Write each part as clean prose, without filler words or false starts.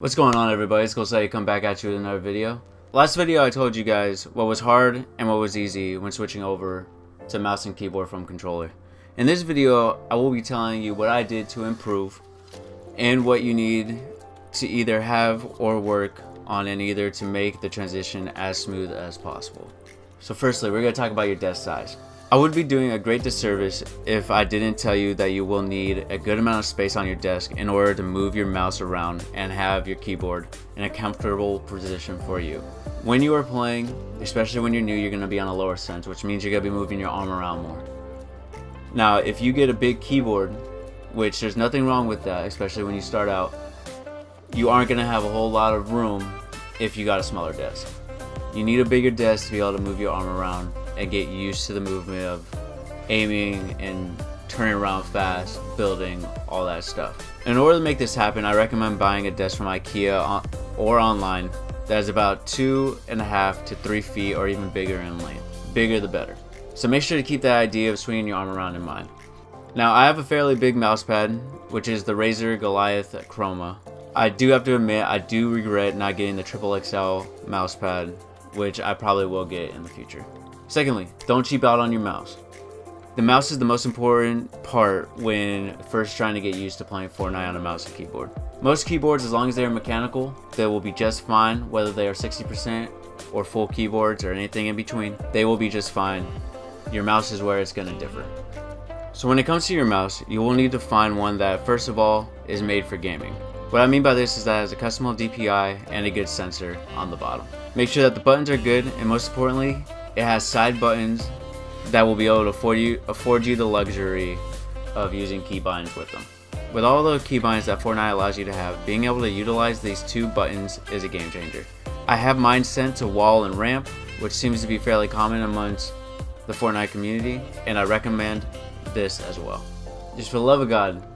What's going on, everybody? It's Gosei come back at you with another video. Last video I told you guys what was hard and what was easy when switching over to mouse and keyboard from controller. In this video I will be telling you what I did to improve and what you need to either have or work on in either to make the transition as smooth as possible. So firstly, we're going to talk about your desk size. I would be doing a great disservice if I didn't tell you that you will need a good amount of space on your desk in order to move your mouse around and have your keyboard in a comfortable position for you. When you are playing, especially when you're new, you're going to be on a lower sense, which means you're going to be moving your arm around more. Now, if you get a big keyboard, which there's nothing wrong with that, especially when you start out, you aren't going to have a whole lot of room if you got a smaller desk. You need a bigger desk to be able to move your arm around and get used to the movement of aiming and turning around fast, building, all that stuff. In order to make this happen, I recommend buying a desk from IKEA or online that is about 2.5 to 3 feet or even bigger in length. Bigger the better. So make sure to keep that idea of swinging your arm around in mind. Now, I have a fairly big mouse pad, which is the Razer Goliath Chroma. I do have to admit, I do regret not getting the XXL mouse pad, which I probably will get in the future. Secondly, don't cheap out on your mouse. The mouse is the most important part when first trying to get used to playing Fortnite on a mouse and keyboard. Most keyboards, as long as they are mechanical, they will be just fine, whether they are 60% or full keyboards or anything in between, they will be just fine. Your mouse is where it's going to differ. So when it comes to your mouse, you will need to find one that, first of all, is made for gaming. What I mean by this is that it has a custom DPI and a good sensor on the bottom. Make sure that the buttons are good, and most importantly, it has side buttons that will be able to afford you the luxury of using keybinds with them. With all the keybinds that Fortnite allows you to have, being able to utilize these two buttons is a game changer. I have mine sent to wall and ramp, which seems to be fairly common amongst the Fortnite community, and I recommend this as well. Just for the love of God,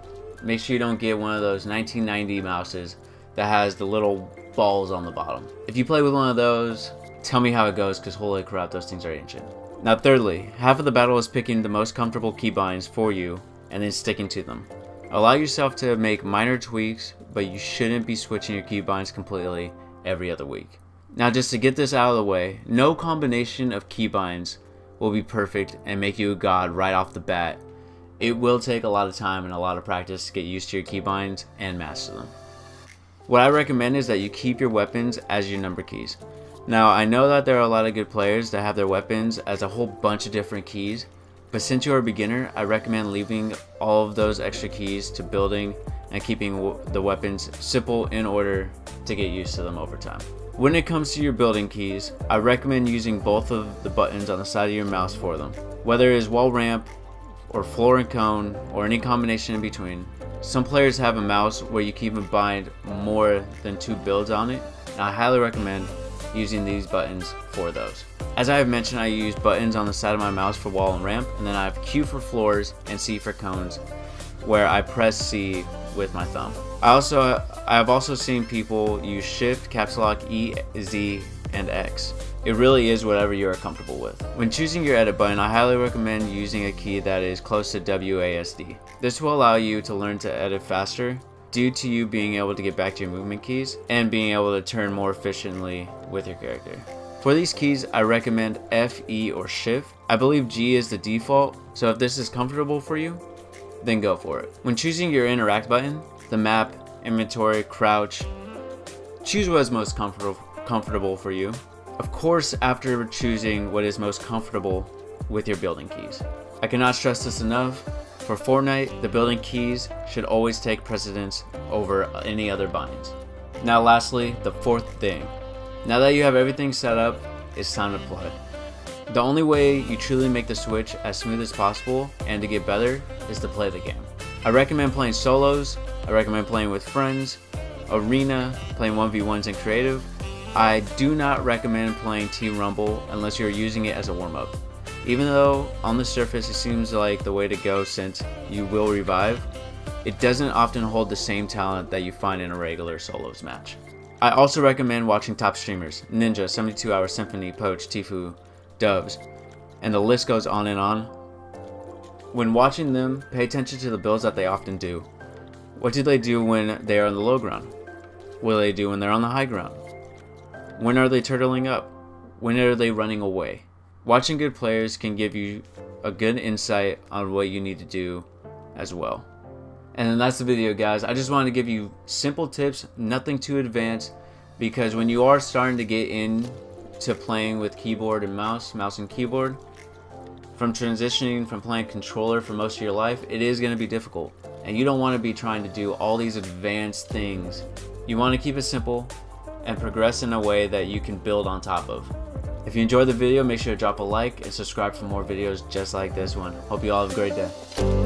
make sure you don't get one of those 1990 mouses that has the little balls on the bottom. If you play with one of those, tell me how it goes, because holy crap, those things are ancient. Now thirdly, half of the battle is picking the most comfortable keybinds for you and then sticking to them. Allow yourself to make minor tweaks, but you shouldn't be switching your keybinds completely every other week. Now, just to get this out of the way, no combination of keybinds will be perfect and make you a god right off the bat. It will take a lot of time and a lot of practice to get used to your keybinds and master them. What I recommend is that you keep your weapons as your number keys. Now, I know that there are a lot of good players that have their weapons as a whole bunch of different keys, but since you're a beginner, I recommend leaving all of those extra keys to building and keeping the weapons simple in order to get used to them over time. When it comes to your building keys, I recommend using both of the buttons on the side of your mouse for them. Whether it is wall ramp or floor and cone or any combination in between. Some players have a mouse where you can bind more than 2 builds on it, and I highly recommend using these buttons for those. As I have mentioned, I use buttons on the side of my mouse for wall and ramp, and then I have Q for floors and C for cones, where I press C with my thumb. I have also seen people use Shift, Caps Lock, E, Z, and X. It really is whatever you are comfortable with. When choosing your edit button, I highly recommend using a key that is close to WASD. This will allow you to learn to edit faster due to you being able to get back to your movement keys and being able to turn more efficiently with your character. For these keys, I recommend F, E, or Shift. I believe G is the default, so if this is comfortable for you, then go for it. When choosing your interact button, the map, inventory, crouch, choose what is most comfortable for you. Of course, after choosing what is most comfortable with your building keys. I cannot stress this enough. For Fortnite, the building keys should always take precedence over any other binds. Now lastly, the fourth thing. Now that you have everything set up, it's time to play. The only way you truly make the switch as smooth as possible and to get better is to play the game. I recommend playing solos, I recommend playing with friends, arena, playing 1v1s in creative. I do not recommend playing Team Rumble unless you're using it as a warm-up. Even though on the surface it seems like the way to go since you will revive, it doesn't often hold the same talent that you find in a regular solos match. I also recommend watching top streamers, Ninja, 72 Hour Symphony, Poach, Tifu, Dubs, and the list goes on and on. When watching them, pay attention to the builds that they often do. What do they do when they are on the low ground? What do they do when they're on the high ground? When are they turtling up? When are they running away? Watching good players can give you a good insight on what you need to do as well. And then that's the video, guys. I just wanted to give you simple tips, nothing too advanced, because when you are starting to get into playing with keyboard and mouse and keyboard, from transitioning from playing controller for most of your life, it is going to be difficult. And you don't want to be trying to do all these advanced things. You want to keep it simple and progress in a way that you can build on top of. If you enjoyed the video, make sure to drop a like and subscribe for more videos just like this one. Hope you all have a great day.